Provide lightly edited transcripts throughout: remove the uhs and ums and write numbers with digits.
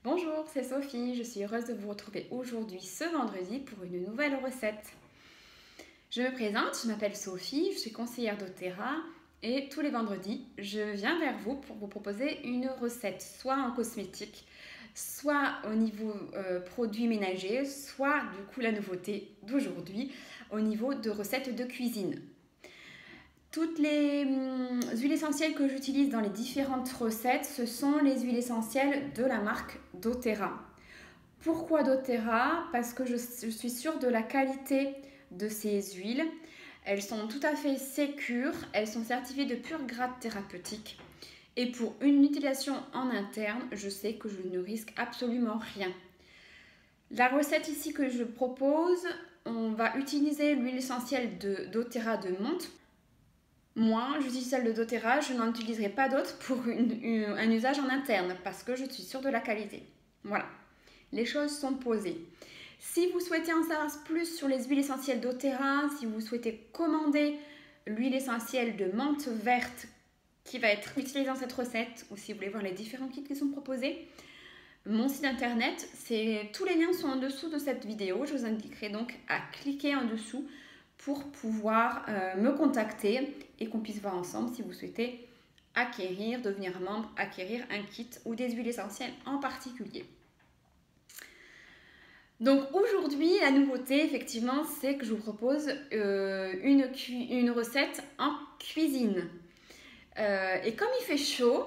Bonjour, c'est Sophie, je suis heureuse de vous retrouver aujourd'hui ce vendredi pour une nouvelle recette. Je me présente, je m'appelle Sophie, je suis conseillère doTERRA et tous les vendredis, je viens vers vous pour vous proposer une recette, soit en cosmétique, soit au niveau produits ménagers, soit du coup la nouveauté d'aujourd'hui au niveau de recettes de cuisine. Toutes les huiles essentielles que j'utilise dans les différentes recettes, ce sont les huiles essentielles de la marque doTERRA. Pourquoi doTERRA? Parce que je suis sûre de la qualité de ces huiles. Elles sont tout à fait sécures, elles sont certifiées de pur grade thérapeutique. Et pour une utilisation en interne, je sais que je ne risque absolument rien. La recette ici que je propose, on va utiliser l'huile essentielle de doTERRA de menthe. Moi, j'utilise celle de doTERRA, je n'en utiliserai pas d'autres pour un usage en interne parce que je suis sûre de la qualité. Voilà, les choses sont posées. Si vous souhaitez en savoir plus sur les huiles essentielles doTERRA, si vous souhaitez commander l'huile essentielle de menthe verte qui va être utilisée dans cette recette, ou si vous voulez voir les différents kits qui sont proposés, mon site internet, tous les liens sont en dessous de cette vidéo. Je vous indiquerai donc à cliquer en dessous pour pouvoir me contacter et qu'on puisse voir ensemble si vous souhaitez devenir membre, acquérir un kit ou des huiles essentielles en particulier. Donc aujourd'hui, la nouveauté, effectivement, c'est que je vous propose une recette en cuisine. Et comme il fait chaud,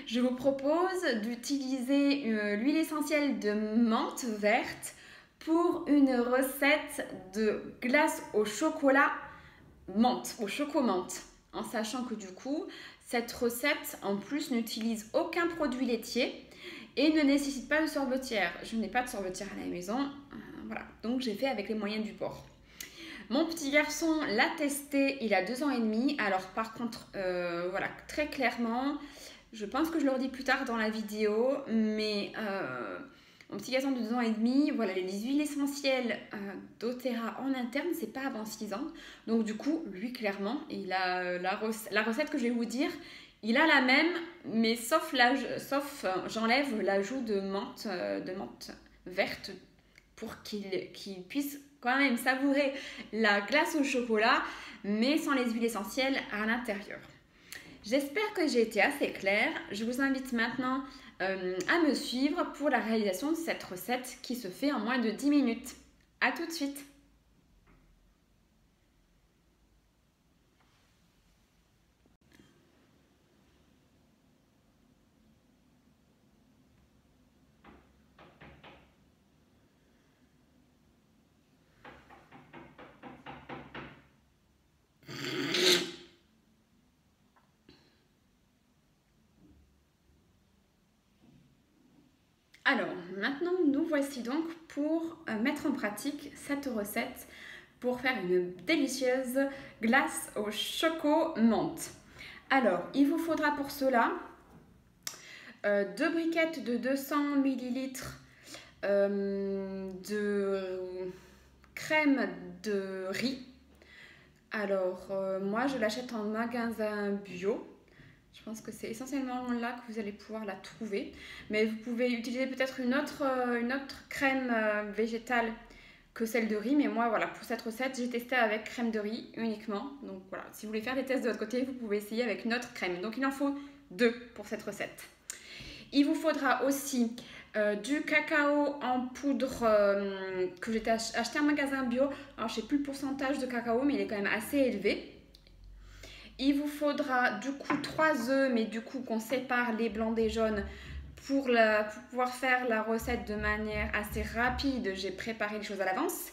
je vous propose d'utiliser l'huile essentielle de menthe verte pour une recette de glace au chocolat menthe, au chocomanthe. En sachant que du coup, cette recette en plus n'utilise aucun produit laitier et ne nécessite pas de sorbetière. Je n'ai pas de sorbetière à la maison, voilà. Donc j'ai fait avec les moyens du bord. Mon petit garçon l'a testé, il a 2 ans et demi. Alors par contre, voilà, très clairement, je pense que je le redis plus tard dans la vidéo, mais mon petit garçon de 2 ans et demi, voilà, les huiles essentielles doTERRA en interne, c'est pas avant 6 ans. Donc du coup, lui clairement, il a la recette que je vais vous dire, il a la même, mais sauf j'enlève l'ajout de menthe verte pour qu'il puisse quand même savourer la glace au chocolat, mais sans les huiles essentielles à l'intérieur. J'espère que j'ai été assez claire. Je vous invite maintenant à me suivre pour la réalisation de cette recette qui se fait en moins de 10 minutes. A tout de suite! Alors, maintenant, nous voici donc pour mettre en pratique cette recette pour faire une délicieuse glace au choco menthe. Alors, il vous faudra pour cela 2 briquettes de 200 ml de crème de riz. Alors, moi, je l'achète en magasin bio. Je pense que c'est essentiellement là que vous allez pouvoir la trouver. Mais vous pouvez utiliser peut-être une autre crème végétale que celle de riz. Mais moi, voilà, pour cette recette, j'ai testé avec crème de riz uniquement. Donc voilà, si vous voulez faire des tests de votre côté, vous pouvez essayer avec une autre crème. Donc il en faut 2 pour cette recette. Il vous faudra aussi du cacao en poudre que j'ai acheté en magasin bio. Alors je ne sais plus le pourcentage de cacao, mais il est quand même assez élevé. Il vous faudra du coup 3 œufs, mais du coup qu'on sépare les blancs des jaunes pour pouvoir faire la recette de manière assez rapide. J'ai préparé les choses à l'avance.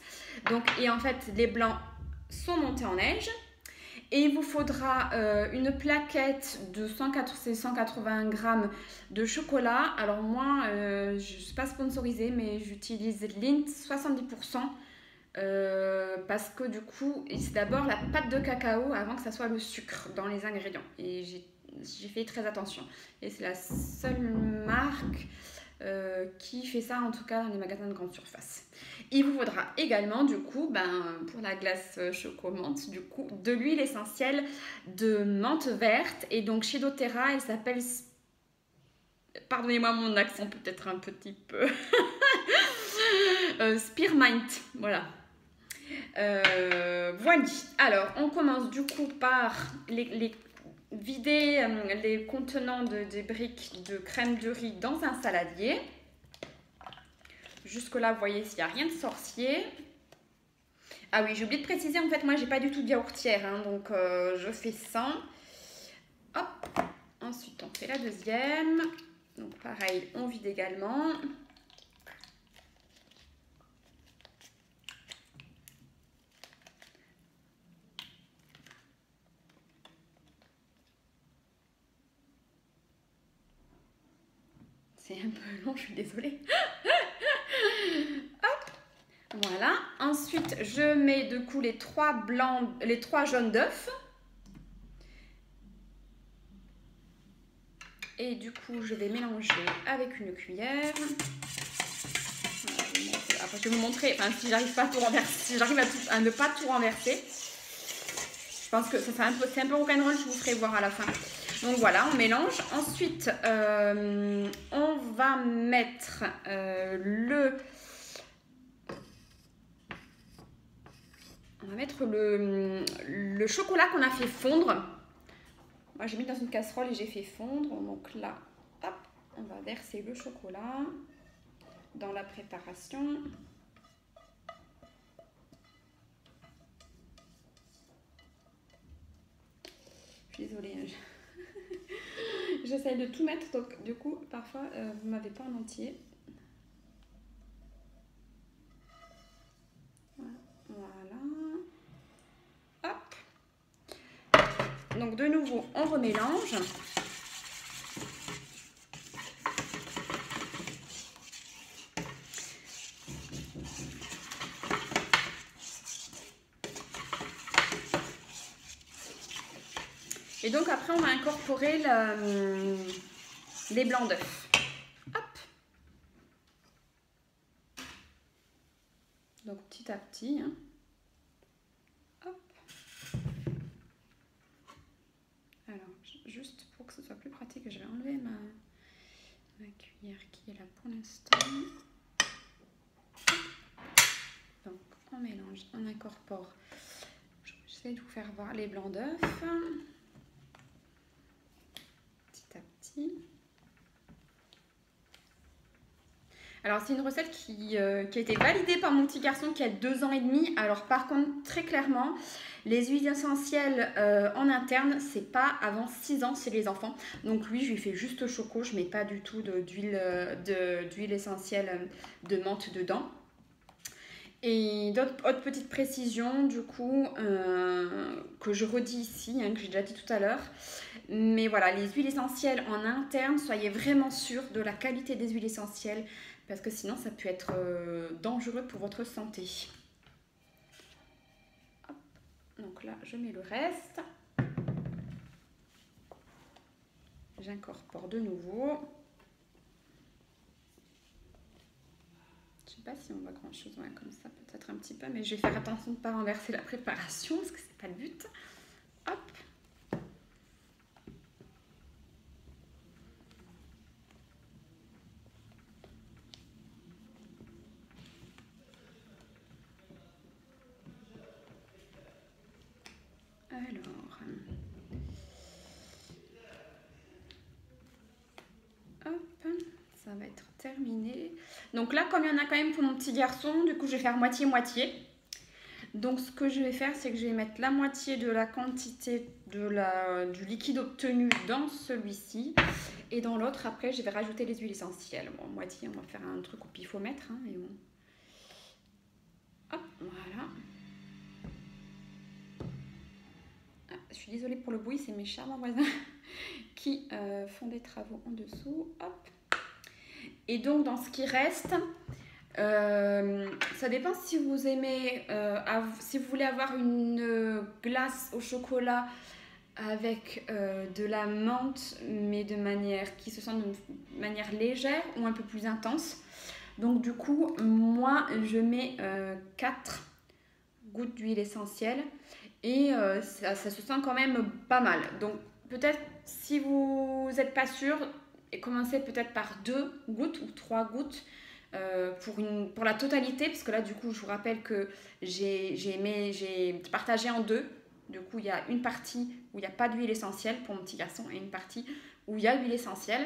Et en fait, les blancs sont montés en neige. Et il vous faudra une plaquette de 180 g de chocolat. Alors moi, je ne suis pas sponsorisée, mais j'utilise Lindt 70%. Parce que du coup, c'est d'abord la pâte de cacao avant que ça soit le sucre dans les ingrédients. Et j'ai fait très attention. Et c'est la seule marque qui fait ça, en tout cas dans les magasins de grande surface. Il vous faudra également, du coup, pour la glace choco-menthe, du coup, de l'huile essentielle de menthe verte. Et donc chez doTERRA, elle s'appelle pardonnez-moi mon accent peut-être un petit peu. Spearmint, voilà. Voilà. Alors, on commence du coup par vider les contenants des briques de crème de riz dans un saladier. Jusque là, vous voyez, s'il n'y a rien de sorcier. Ah oui, j'ai oublié de préciser, en fait, moi, j'ai pas du tout de yaourtière, hein, donc je fais ça. Hop. Ensuite, on fait la deuxième. Donc, pareil, on vide également. C'est un peu long, je suis désolée. Hop. Voilà. Ensuite, je mets du coup les 3 jaunes d'œufs. Et du coup, je vais mélanger avec une cuillère. Voilà, après, je vais vous montrer, enfin, si j'arrive pas à tout renverser, si j'arrive à ne pas tout renverser. Je pense que c'est un peu rock'n'roll, je vous ferai voir à la fin. Donc voilà, on mélange. Ensuite, on va mettre le chocolat qu'on a fait fondre. Moi, j'ai mis dans une casserole et j'ai fait fondre. Donc là, hop, on va verser le chocolat dans la préparation. Je suis désolée. J'essaye de tout mettre, donc du coup, parfois, vous ne m'avez pas en entier. Voilà. Hop. Donc de nouveau, on remélange. Et donc après, on va incorporer les blancs d'œufs. Hop. Donc petit à petit. Hein. Hop. Alors, juste pour que ce soit plus pratique, je vais enlever ma cuillère qui est là pour l'instant. Donc on mélange, on incorpore. J'essaie de vous faire voir les blancs d'œufs. Alors c'est une recette qui a été validée par mon petit garçon qui a 2 ans et demi. Alors par contre, très clairement, les huiles essentielles en interne, c'est pas avant 6 ans chez les enfants. Donc lui, je lui fais juste choco, je mets pas du tout d'huile essentielle de menthe dedans. Et autre petite précision du coup que je redis ici, hein, que j'ai déjà dit tout à l'heure. Mais voilà, les huiles essentielles en interne, soyez vraiment sûrs de la qualité des huiles essentielles parce que sinon ça peut être dangereux pour votre santé. Hop. Donc là, je mets le reste. J'incorpore de nouveau. Je sais pas si on voit grand chose, ouais, comme ça peut-être un petit peu, mais je vais faire attention de ne pas renverser la préparation parce que c'est pas le but. Hop. Alors, hop, ça va être terminé. Donc là, comme il y en a quand même pour mon petit garçon, du coup, je vais faire moitié-moitié. Donc, ce que je vais faire, c'est que je vais mettre la moitié de la quantité du liquide obtenu dans celui-ci. Et dans l'autre, après, je vais rajouter les huiles essentielles. Bon, moitié, on va faire un truc au pifomètre. Hein, et hop, voilà. Ah, je suis désolée pour le bruit, c'est mes charmants voisins qui font des travaux en dessous. Hop. Et donc, dans ce qui reste... ça dépend si vous aimez, si vous voulez avoir une glace au chocolat avec de la menthe, mais de manière qui se sent de manière légère ou un peu plus intense. Donc du coup, moi, je mets 4 gouttes d'huile essentielle et ça se sent quand même pas mal. Donc peut-être si vous n'êtes pas sûr, et commencer peut-être par 2 gouttes ou 3 gouttes pour la totalité, parce que là du coup je vous rappelle que j'ai partagé en deux. Du coup il y a une partie où il n'y a pas d'huile essentielle pour mon petit garçon et une partie où il y a l'huile essentielle.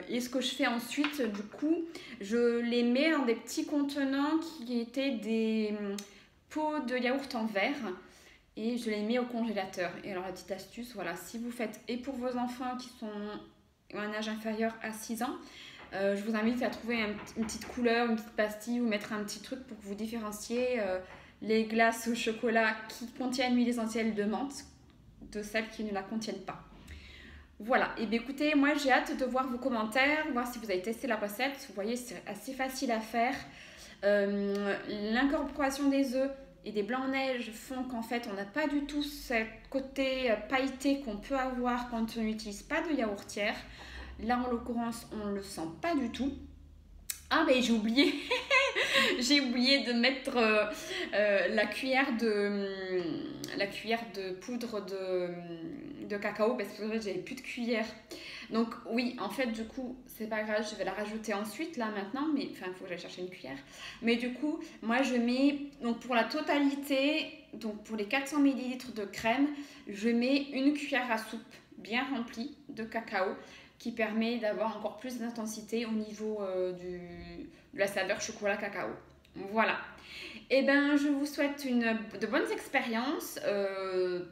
Et ce que je fais ensuite, du coup, je les mets dans des petits contenants qui étaient des pots de yaourt en verre et je les mets au congélateur. Et alors la petite astuce, voilà, si vous faites et pour vos enfants qui sont à un âge inférieur à 6 ans, je vous invite à trouver une petite couleur, une petite pastille ou mettre un petit truc pour que vous différenciez les glaces au chocolat qui contiennent l'huile essentielle de menthe de celles qui ne la contiennent pas. Voilà, et bien écoutez, moi j'ai hâte de voir vos commentaires, voir si vous avez testé la recette. Vous voyez, c'est assez facile à faire. L'incorporation des œufs et des blancs neige font qu'en fait on n'a pas du tout ce côté pailleté qu'on peut avoir quand on n'utilise pas de yaourtière. Là en l'occurrence on ne le sent pas du tout. Ah ben j'ai oublié j'ai oublié de mettre la cuillère de poudre de cacao parce que en fait j'avais plus de cuillère. Donc oui, en fait du coup c'est pas grave, je vais la rajouter ensuite là maintenant, mais enfin il faut que j'aille chercher une cuillère. Mais du coup moi je mets, donc pour la totalité, donc pour les 400 ml de crème, je mets une cuillère à soupe bien remplie de cacao qui permet d'avoir encore plus d'intensité au niveau de la saveur chocolat cacao. Voilà. Et ben je vous souhaite de bonnes expériences,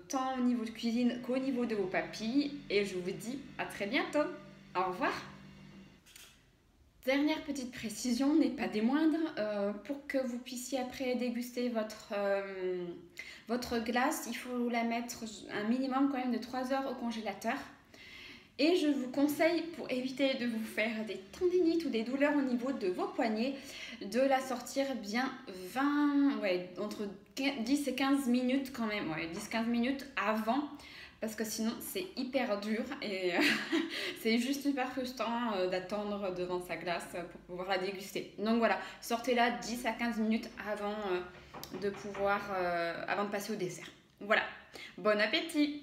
tant au niveau de cuisine qu'au niveau de vos papilles. Et je vous dis à très bientôt. Au revoir. Dernière petite précision, n'est pas des moindres, pour que vous puissiez après déguster votre glace, il faut la mettre un minimum quand même de 3 heures au congélateur. Et je vous conseille, pour éviter de vous faire des tendinites ou des douleurs au niveau de vos poignets, de la sortir bien entre 10 et 15 minutes quand même, 10-15 minutes avant, parce que sinon c'est hyper dur et c'est juste hyper frustrant d'attendre devant sa glace pour pouvoir la déguster. Donc voilà, sortez-la 10 à 15 minutes avant de passer au dessert. Voilà, bon appétit!